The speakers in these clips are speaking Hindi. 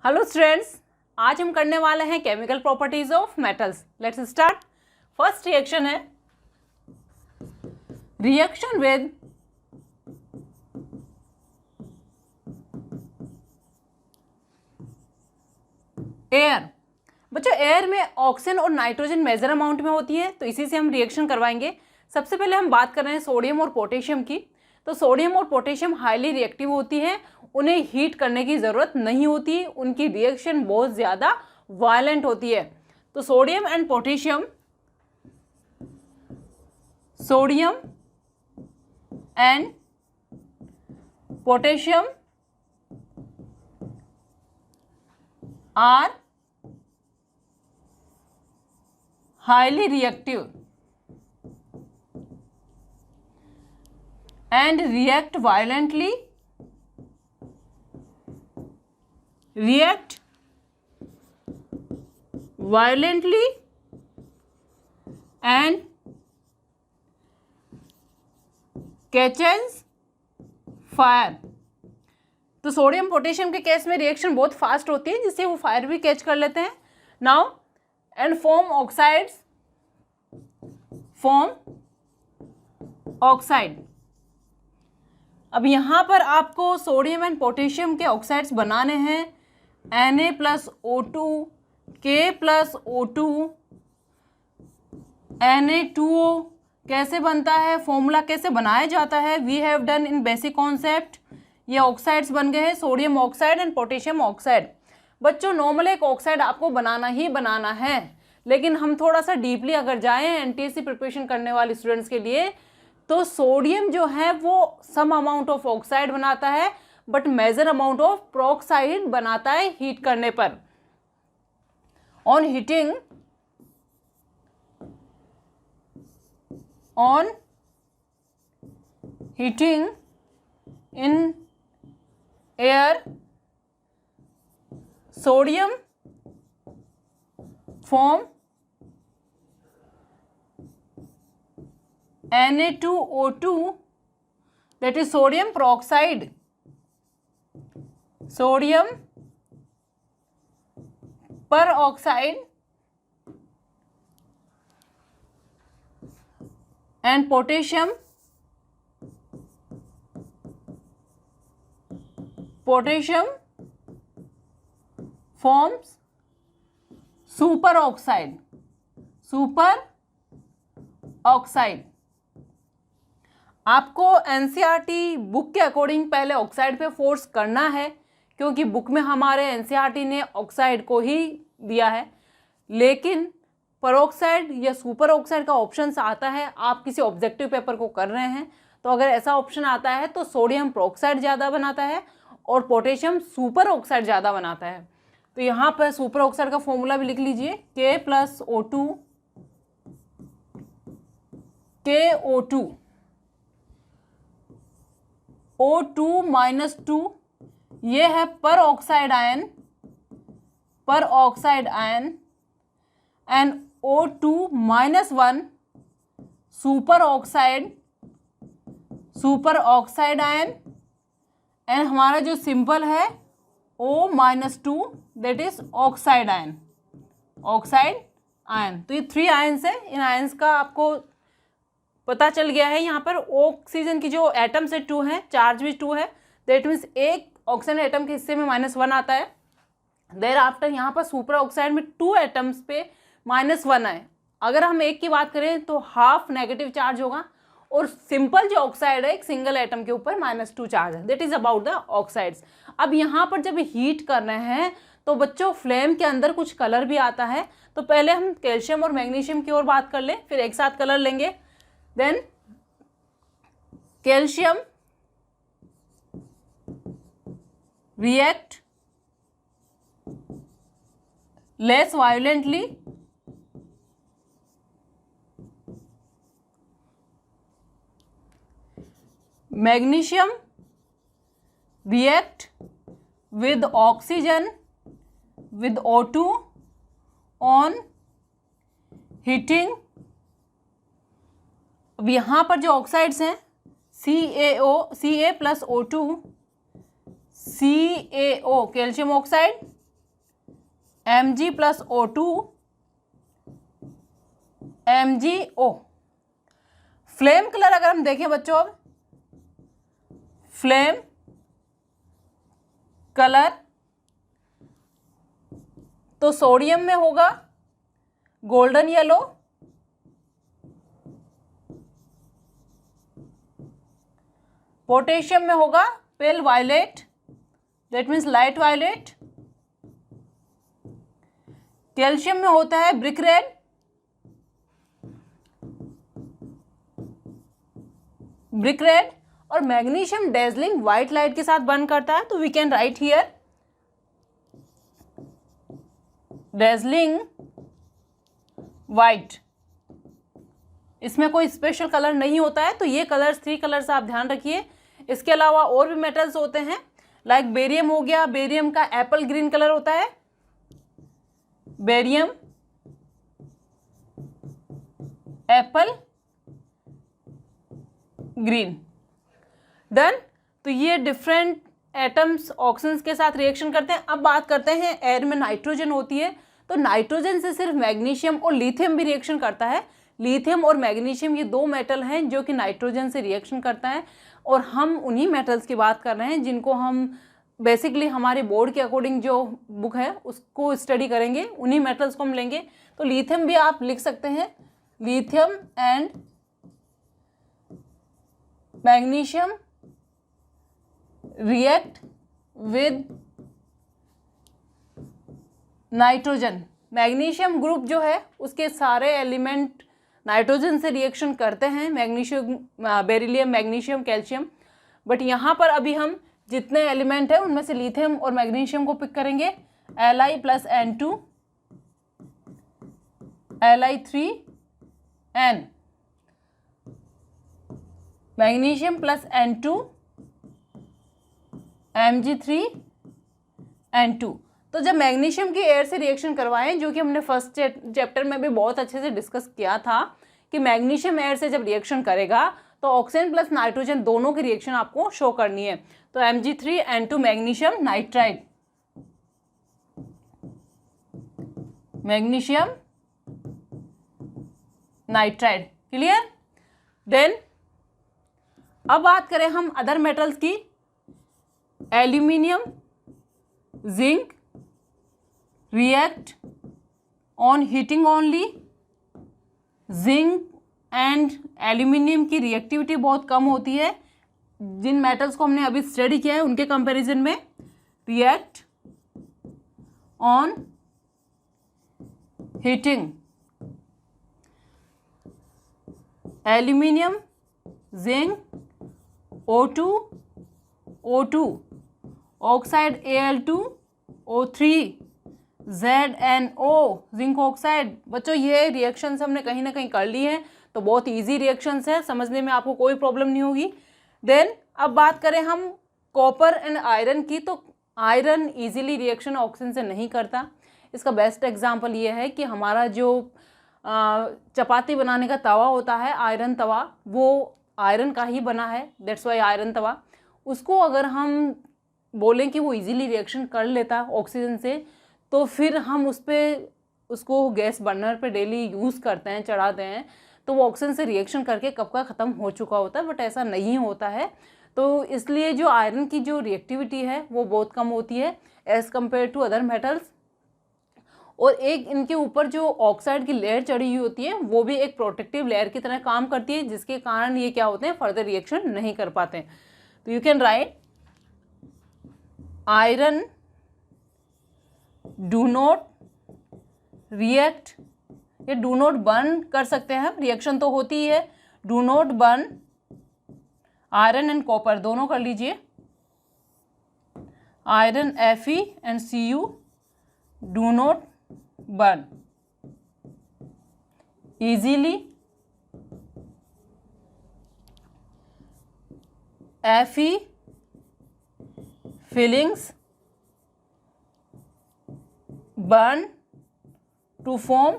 हेलो स्टूडेंट्स, आज हम करने वाले हैं chemical properties of metals. Let's start. First reaction है रिएक्शन विद एयर। बच्चों, एयर में ऑक्सीजन और नाइट्रोजन मेजर अमाउंट में होती है, तो इसी से हम रिएक्शन करवाएंगे। सबसे पहले हम बात कर रहे हैं सोडियम और पोटेशियम की। तो सोडियम और पोटेशियम हाईली रिएक्टिव होती हैं, उन्हें हीट करने की ज़रूरत नहीं होती, उनकी रिएक्शन बहुत ज़्यादा वायलेंट होती है। तो sodium and potassium, sodium and potassium are highly reactive and react violently and catches fire। तो सोडियम पोटेशियम के केस में रिएक्शन बहुत फास्ट होती है, जिससे वो फायर भी कैच कर लेते हैं। Now and form oxide. अब यहाँ पर आपको सोडियम एंड पोटेशियम के ऑक्साइड्स बनाने हैं। Na+O2, K+O2, Na2O कैसे बनता है, फॉर्मूला कैसे बनाया जाता है, we have done in basic concept. ये ऑक्साइड्स बन गए हैं, sodium oxide and potassium oxide. बच्चों, नॉर्मल एक ऑक्साइड आपको बनाना ही बनाना है, लेकिन हम थोड़ा सा डीपली अगर जाएं एनटीएससी प्रिपरेशन करने वाले स्टूडेंट्स के लिए, तो सोडियम जो है वो सम अमाउंट ऑफ ऑक्साइड बनाता है, but major amount of peroxide बनाता है हीट करने पर। On heating in air, sodium form Na2O2, that is sodium peroxide, sodium peroxide, and potassium forms super oxide. आपको एनसीईआरटी बुक के अकॉर्डिंग पहले ऑक्साइड पे फोर्स करना है, क्योंकि बुक में हमारे एनसीईआरटी ने ऑक्साइड को ही दिया है, लेकिन पेरोक्साइड या सुपर ऑक्साइड का ऑप्शन आता है। आप किसी ऑब्जेक्टिव पेपर को कर रहे हैं, तो अगर ऐसा ऑप्शन आता है तो सोडियम पेरोक्साइड ज़्यादा बनाता है और पोटेशियम सुपर ऑक्साइड ज़्यादा बनाता है। तो यहाँ पर सुपर ऑक्साइड का फॉर्मूला भी लिख लीजिए, K+O2, KO2, O2-2, ये है पर oxide ion, and O2-1 super oxide ion, and हमारा जो सिंबल है O-2, that is oxide ion. तो ये 3 आयन्स है। इन आयन्स का आपको पता चल गया है। यहाँ पर ऑक्सीजन की जो एटम्स है 2 है, चार्ज भी 2 है, दैट मीन्स एक ऑक्सीजन एटम के हिस्से में -1 आता है। देयर आफ्टर यहाँ पर सुपर ऑक्साइड में 2 एटम्स पे -1 है। अगर हम एक की बात करें तो हाफ नेगेटिव चार्ज होगा, और सिंपल जो ऑक्साइड है एक सिंगल एटम के ऊपर -2 चार्ज है। That is about the oxides. अब यहाँ पर जब हीट कर रहे हैं तो बच्चों फ्लेम के अंदर कुछ कलर भी आता है। तो पहले हम कैल्शियम और मैग्नीशियम की ओर बात कर लें, फिर एक साथ कलर लेंगे। Then calcium react less violently magnesium react with oxygen with O2 on heating। अब यहाँ पर जो ऑक्साइड्स हैं Ca+O2, CaO calcium oxide, Mg plus O2 MgO। Flame colour अगर हम देखें बच्चों, अब फ्लेम कलर तो सोडियम में होगा गोल्डन येलो, पोटेशियम में होगा pale violet, that means light violet, calcium में होता है ब्रिक रेड, और मैग्नीशियम डेजलिंग व्हाइट लाइट के साथ बर्न करता है। तो we can write here dazzling white. इसमें कोई स्पेशल कलर नहीं होता है, तो ये कलर्स 3 कलर्स आप ध्यान रखिए। इसके अलावा और भी मेटल्स होते हैं, लाइक बेरियम हो गया, बेरियम का एप्पल ग्रीन कलर होता है, बेरियम एप्पल ग्रीन। डन। तो ये डिफरेंट एटम्स ऑक्सीजन के साथ रिएक्शन करते हैं। अब बात करते हैं एयर में नाइट्रोजन होती है, तो नाइट्रोजन से सिर्फ मैग्नीशियम और लिथियम भी रिएक्शन करता है। लिथियम और मैग्नीशियम ये 2 मेटल हैं जो कि नाइट्रोजन से रिएक्शन करता है, और हम उन्हीं मेटल्स की बात कर रहे हैं जिनको हम बेसिकली हमारे बोर्ड के अकॉर्डिंग जो बुक है उसको स्टडी करेंगे, उन्हीं मेटल्स को हम लेंगे। तो लिथियम भी आप लिख सकते हैं, lithium and magnesium react with nitrogen. Magnesium group जो है उसके सारे एलिमेंट नाइट्रोजन से रिएक्शन करते हैं, magnesium, beryllium, magnesium, calcium. But यहाँ पर अभी हम जितने एलिमेंट हैं उनमें से लिथियम और मैग्नीशियम को पिक करेंगे। Li plus N2, Li3N, magnesium plus N2, Mg3N2। तो जब मैग्नीशियम की एयर से रिएक्शन करवाएं, जो कि हमने फर्स्ट चैप्टर में भी बहुत अच्छे से डिस्कस किया था कि मैग्नीशियम एयर से जब रिएक्शन करेगा तो ऑक्सीजन प्लस नाइट्रोजन दोनों की रिएक्शन आपको शो करनी है। तो Mg3N2 magnesium nitride, magnesium nitride. Clear. Then अब बात करें हम अदर मेटल्स की। Aluminium, zinc react on heating only. Zinc and aluminium की रिएक्टिविटी बहुत कम होती है जिन मेटल्स को हमने अभी स्टडी किया है उनके कंपैरिजन में। React on heating, aluminium, zinc, O2, oxide Al2, O3, ZnO, zinc oxide. बच्चों ये रिएक्शंस हमने कहीं ना कहीं कर ली है, तो बहुत इजी रिएक्शंस है, समझने में आपको कोई प्रॉब्लम नहीं होगी। देन अब बात करें हम कॉपर एंड आयरन की, तो आयरन इजीली रिएक्शन ऑक्सीजन से नहीं करता। इसका बेस्ट एग्जांपल ये है कि हमारा जो चपाती बनाने का तवा होता है, आयरन तवा, वो आयरन का ही बना है, दैट्स वाई आयरन तवा। उसको अगर हम बोलें कि वो इजीली रिएक्शन कर लेता ऑक्सीजन से, तो फिर हम उसको गैस बर्नर पे डेली यूज़ करते हैं, चढ़ाते हैं, तो वो ऑक्सीजन से रिएक्शन करके कब का ख़त्म हो चुका होता है। बट ऐसा नहीं होता है, तो इसलिए जो आयरन की जो रिएक्टिविटी है वो बहुत कम होती है as compare to other metals. और एक इनके ऊपर जो ऑक्साइड की लेयर चढ़ी हुई होती है वो भी एक प्रोटेक्टिव लेयर की तरह काम करती है, जिसके कारण ये क्या होते हैं, फर्दर रिएक्शन नहीं कर पाते। तो you can right iron do not react, ये डू नॉट बर्न कर सकते हैं हम, रिएक्शन तो होती ही है। Do not burn, iron and copper दोनों कर लीजिए। Iron Fe and Cu do not burn easily। Fe fillings burn to form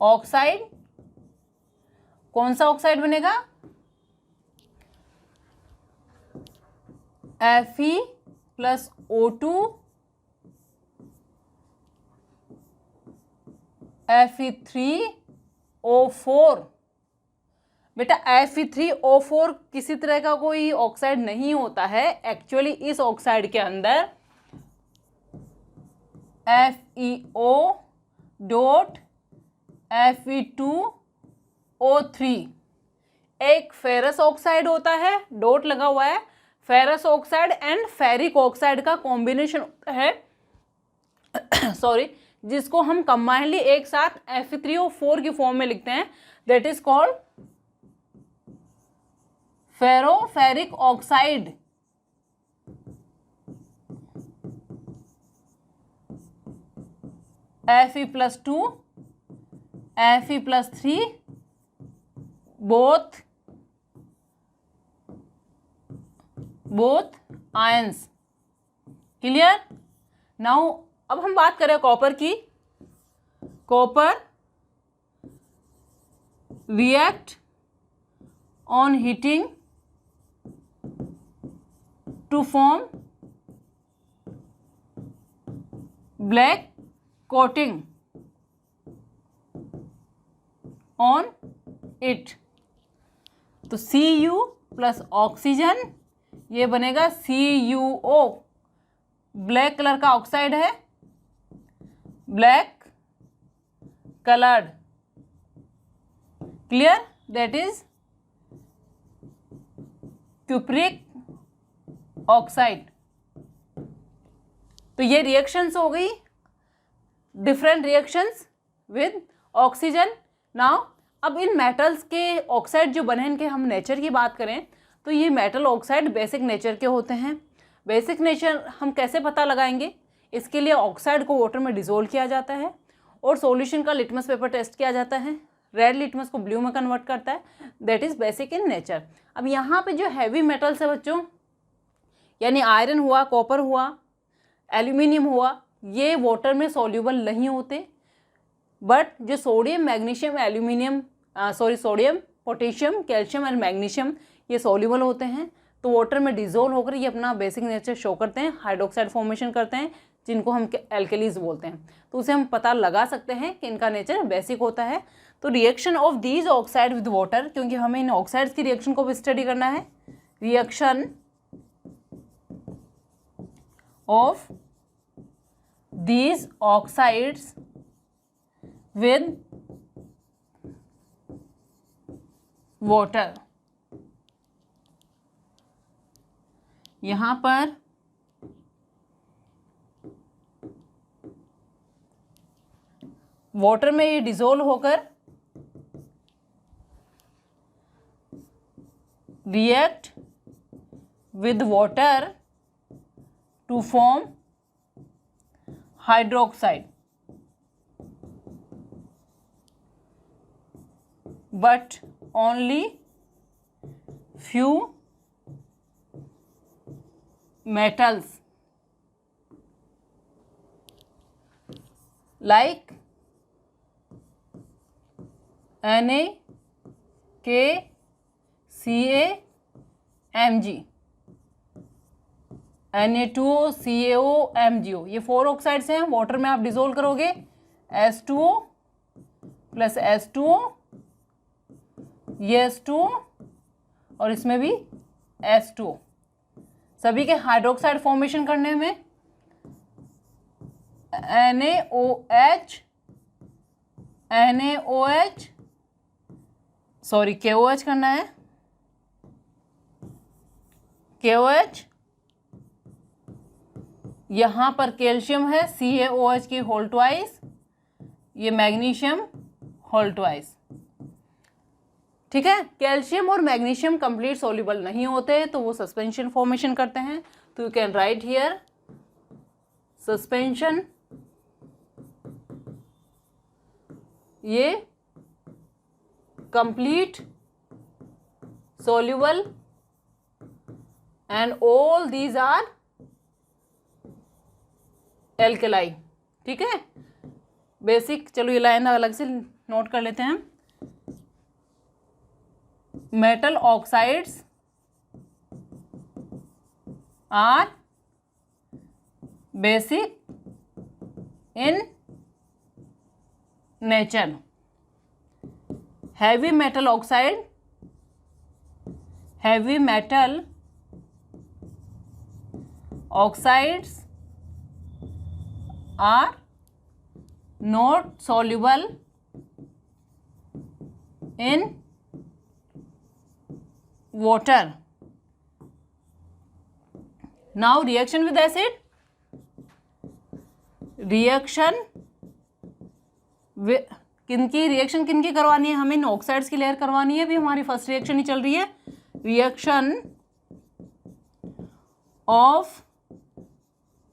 oxide. कौन सा ऑक्साइड बनेगा, Fe प्लस O2 Fe3O4। बेटा Fe3O4 किसी तरह का कोई ऑक्साइड नहीं होता है। एक्चुअली इस ऑक्साइड के अंदर FeO डॉट Fe2O3 एक फेरस ऑक्साइड होता है, डॉट लगा हुआ है। Ferrous oxide and ferric oxide का कॉम्बिनेशन होता है सॉरी, जिसको हम कंबाइनली एक साथ Fe3O4 की फॉर्म में लिखते हैं। That is called ferroferric oxide. Fe+2 Fe+3 both ions. Clear. Now अब हम बात करें कॉपर की। Copper react on heating to form black coating on it. तो Cu प्लस ऑक्सीजन, ये बनेगा CuO, ब्लैक कलर का ऑक्साइड है, black coloured. Clear. That is cupric oxide. तो ये रिएक्शंस हो गई, different reactions with oxygen. Now अब इन मेटल्स के ऑक्साइड जो बने हैं, इनके हम नेचर की बात करें तो ये मेटल ऑक्साइड बेसिक नेचर के होते हैं। बेसिक नेचर हम कैसे पता लगाएंगे? इसके लिए ऑक्साइड को वाटर में डिसोल्व किया जाता है और सॉल्यूशन का लिटमस पेपर टेस्ट किया जाता है। रेड लिटमस को ब्लू में कन्वर्ट करता है। That is basic in nature. अब यहाँ पे जो हैवी मेटल्स है बच्चों, यानी आयरन हुआ, कॉपर हुआ, एल्यूमिनियम हुआ, ये वाटर में सॉल्यूबल नहीं होते। बट जो sodium, magnesium, aluminium sodium, potassium, calcium and magnesium, ये सॉल्यूबल होते हैं। तो वाटर में डिजोल्व होकर ये अपना बेसिक नेचर शो करते हैं, हाइड्रोक्साइड फॉर्मेशन करते हैं, जिनको हम एल्केलीज बोलते हैं। तो उसे हम पता लगा सकते हैं कि इनका नेचर बेसिक होता है। तो reaction of these oxide with water, क्योंकि हमें इन ऑक्साइड्स की रिएक्शन को भी स्टडी करना है। Reaction of these oxides with water. यहाँ पर वाटर में ये डिसोल्व होकर react with water to form hydroxide, but only few metals like Na, K, Ca, Mg, Na2O, CaO, MgO, ये 4 ऑक्साइड्स हैं। वाटर में आप डिसोल्व करोगे H2O प्लस H2O, ये H2O और इसमें भी H2O। सभी के हाइड्रोक्साइड फॉर्मेशन करने में NaOH, NaOH सॉरी KOH करना है, KOH। यहाँ पर कैल्शियम है, CaOH की होल ट्वाइस, ये मैग्नीशियम होल ट्वाइस। ठीक है। कैल्शियम और मैग्नीशियम कंप्लीट सॉल्युबल नहीं होते, तो वो सस्पेंशन फॉर्मेशन करते हैं। तो you can write here suspension. ये complete soluble and all these are alkali. ठीक है। बेसिक, चलो ये लाइन अलग से नोट कर लेते हैं। Metal oxides are basic in nature. heavy metal oxide, heavy metal oxides are not soluble in water. Now reaction with acid, reaction किनकी करवानी है, हमें इन ऑक्साइड्स की लेयर करवानी है। अभी हमारी फर्स्ट रिएक्शन ही चल रही है, reaction of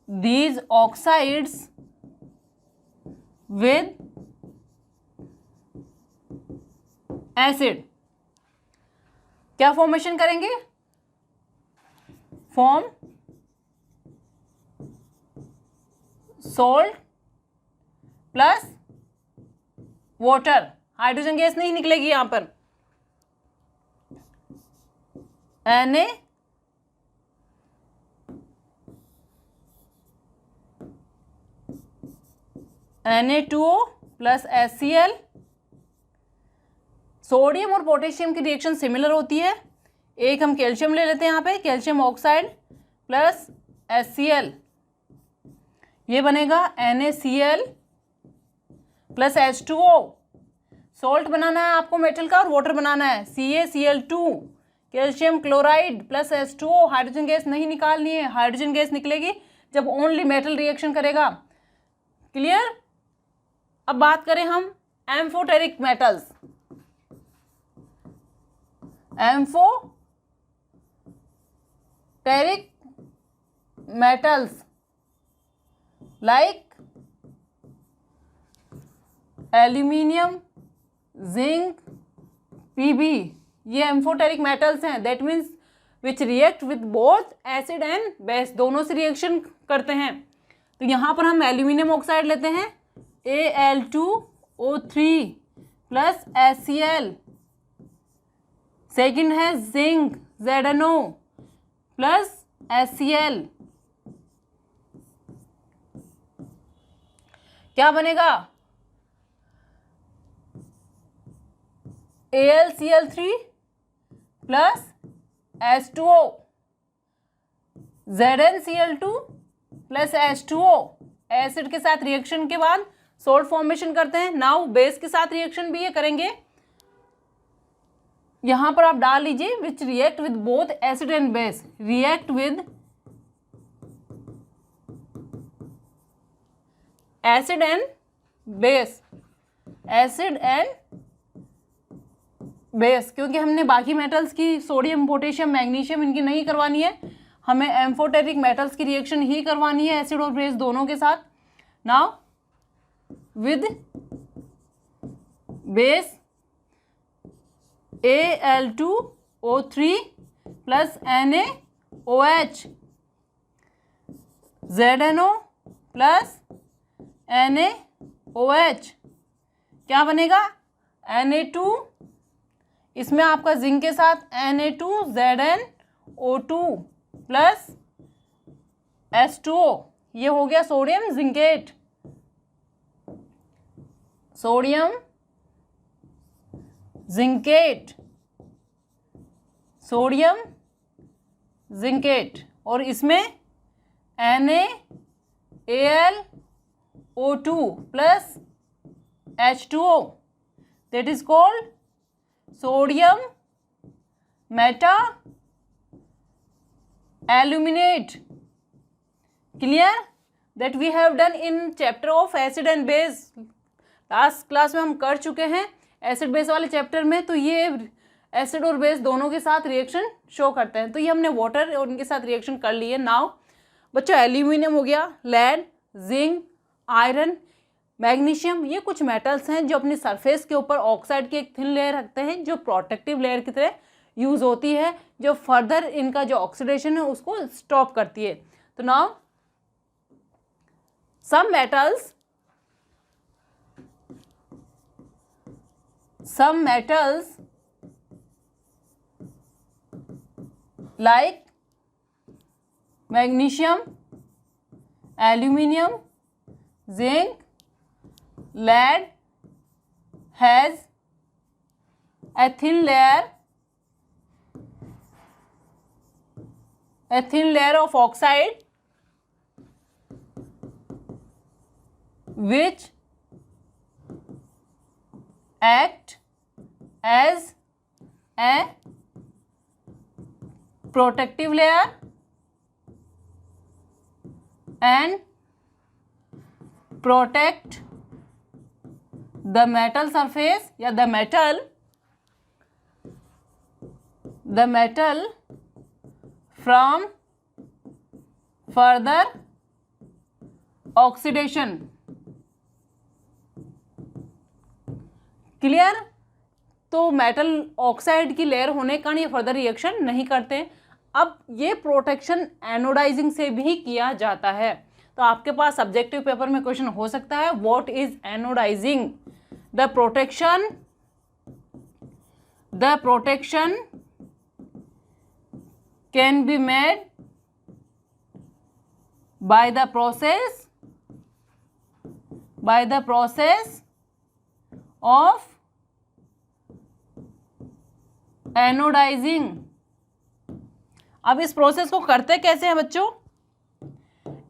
these oxides with acid. क्या फॉर्मेशन करेंगे, form salt plus water, hydrogen gas नहीं निकलेगी यहां पर, Na2O प्लस HCl। सोडियम और पोटेशियम की रिएक्शन सिमिलर होती है। एक हम कैल्शियम ले लेते हैं यहाँ पे, कैल्शियम ऑक्साइड प्लस HCl, ये बनेगा NaCl प्लस H2O। सॉल्ट बनाना है आपको मेटल का और वाटर बनाना है, CaCl2, calcium chloride plus H2O। Hydrogen gas नहीं निकालनी है, हाइड्रोजन गैस निकलेगी जब ओनली मेटल रिएक्शन करेगा। क्लियर। अब बात करें हम amphoteric metals, amphoteric metals like aluminium, zinc, Pb, ये एम्फोटेरिक मेटल्स हैं। That means which react with both acid and base, दोनों से रिएक्शन करते हैं। तो यहाँ पर हम एल्यूमिनियम ऑक्साइड लेते हैं, Al2O3 प्लस HCl। सेकेंड है जिंक, ZnO प्लस HCl। क्या बनेगा, AlCl3 plus H2O, ZnCl2 plus H2O। Acid के साथ रिएक्शन के बाद सोल्ट फॉर्मेशन करते हैं। नाउ बेस के साथ रिएक्शन भी ये करेंगे, यहां पर आप डाल लीजिए विच react with both acid and base, react with acid and base, acid and base. क्योंकि हमने बाकी मेटल्स की सोडियम, पोटेशियम, मैग्नीशियम इनकी नहीं करवानी है, हमें एम्फोटेरिक मेटल्स की रिएक्शन ही करवानी है एसिड और बेस दोनों के साथ। Now with base Al2O3 plus NaOH, ZnO plus NaOH, क्या बनेगा, Na2, इसमें आपका जिंक के साथ Na2ZnO2 प्लस H2O, ये हो गया sodium zincate, sodium zincate, sodium zincate. और इसमें NaAlO2 plus H2O, that is called sodium meta aluminate. Clear, that we have done in chapter of acid and base. Last class में हम कर चुके हैं एसिड बेस वाले चैप्टर में। तो ये एसिड और बेस दोनों के साथ रिएक्शन शो करते हैं। तो ये हमने वाटर और उनके साथ रिएक्शन कर ली है। नाउ बच्चों एल्यूमिनियम हो गया, लेड, जिंक, आयरन, मैग्नीशियम, ये कुछ मेटल्स हैं जो अपनी सरफेस के ऊपर ऑक्साइड की एक थिन लेयर रखते हैं जो प्रोटेक्टिव लेयर की तरह यूज होती है, जो फर्दर इनका जो ऑक्सीडेशन है उसको स्टॉप करती है। तो now some metals like magnesium, aluminium, zinc, lead, has a thin layer of oxide which act as a protective layer and protect the metal surface या the metal from further oxidation. Clear? तो मेटल ऑक्साइड की लेयर होने के कारण ये फर्दर रिएक्शन नहीं करते। अब ये प्रोटेक्शन एनोडाइजिंग से भी किया जाता है। तो आपके पास सब्जेक्टिव पेपर में क्वेश्चन हो सकता है, what is anodizing? The protection can be made by the process of anodizing. अब इस प्रोसेस को करते कैसे हैं बच्चों?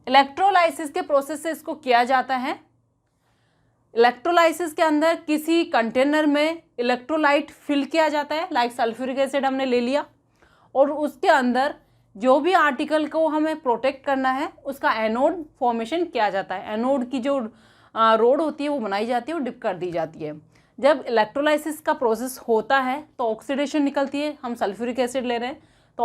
इलेक्ट्रोलाइसिस के प्रोसेस से इसको किया जाता है। इलेक्ट्रोलाइसिस के अंदर किसी कंटेनर में इलेक्ट्रोलाइट फिल किया जाता है, लाइक सल्फ्यूरिक एसिड हमने ले लिया, और उसके अंदर जो भी आर्टिकल को हमें प्रोटेक्ट करना है उसका एनोड फॉर्मेशन किया जाता है। एनोड की जो रोड होती है वो बनाई जाती है और डिप कर दी जाती है। जब इलेक्ट्रोलाइसिस का प्रोसेस होता है तो ऑक्सीडेशन निकलती है, हम सल्फ्यूरिक एसिड ले रहे हैं तो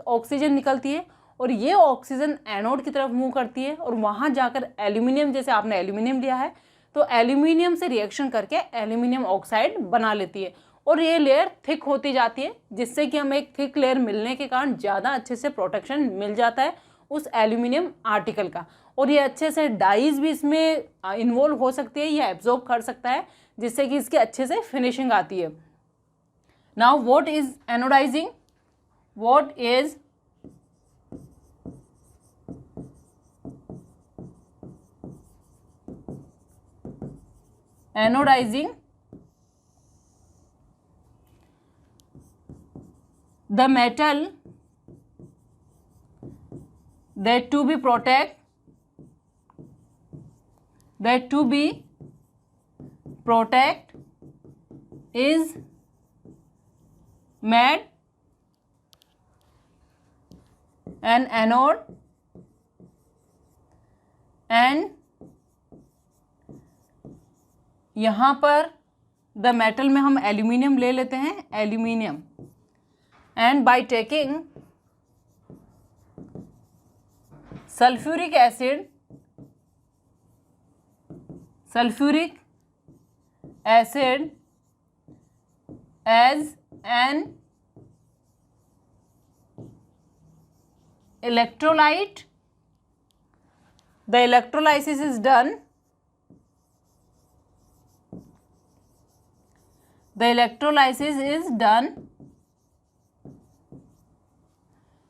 ऑक्सीजन निकलती है, और ये ऑक्सीजन एनोड की तरफ मूव करती है, और वहाँ जाकर एल्यूमिनियम, जैसे आपने एल्यूमिनियम लिया है तो एल्यूमिनियम से रिएक्शन करके एल्यूमिनियम ऑक्साइड बना लेती है, और ये लेयर थिक होती जाती है, जिससे कि हमें एक थिक लेयर मिलने के कारण ज़्यादा अच्छे से प्रोटेक्शन मिल जाता है उस एल्यूमिनियम आर्टिकल का, और ये अच्छे से डाइज भी इसमें इन्वॉल्व हो सकती है, ये एब्जॉर्ब कर सकता है, जिससे कि इसकी अच्छे से फिनिशिंग आती है। Now what is anodizing? What is anodizing? The metal that to be protect is made an anode and यहाँ पर द मेटल में हम एल्यूमिनियम ले लेते हैं, aluminium, and by taking sulfuric acid as an electrolyte, the electrolysis is done. The electrolysis is done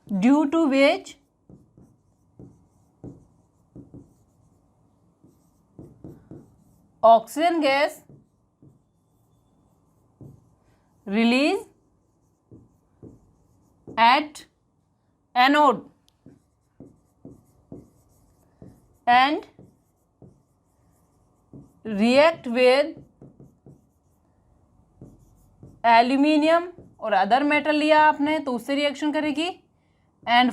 due to which oxygen gas release at anode and react with aluminium और अदर मेटल लिया आपने तो उससे रिएक्शन करेगी and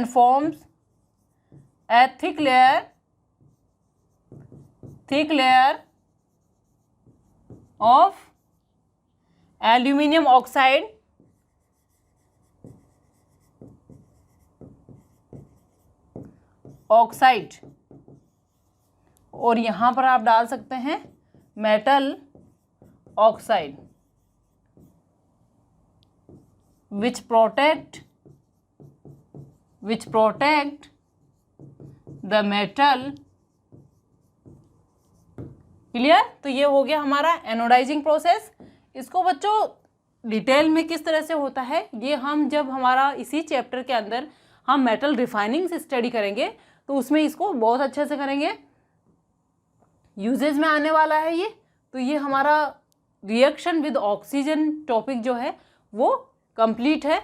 forms a thick layer of aluminium oxide और यहाँ पर आप डाल सकते हैं metal oxide which protect the metal. Clear? तो ये हो गया हमारा एनोडाइजिंग प्रोसेस। इसको बच्चों डिटेल में किस तरह से होता है ये हम जब हमारा इसी चैप्टर के अंदर हम मेटल रिफाइनिंग से स्टडी करेंगे तो उसमें इसको बहुत अच्छे से करेंगे। यूजेज में आने वाला है ये। तो ये हमारा रिएक्शन विद ऑक्सीजन टॉपिक जो है वो कंप्लीट है।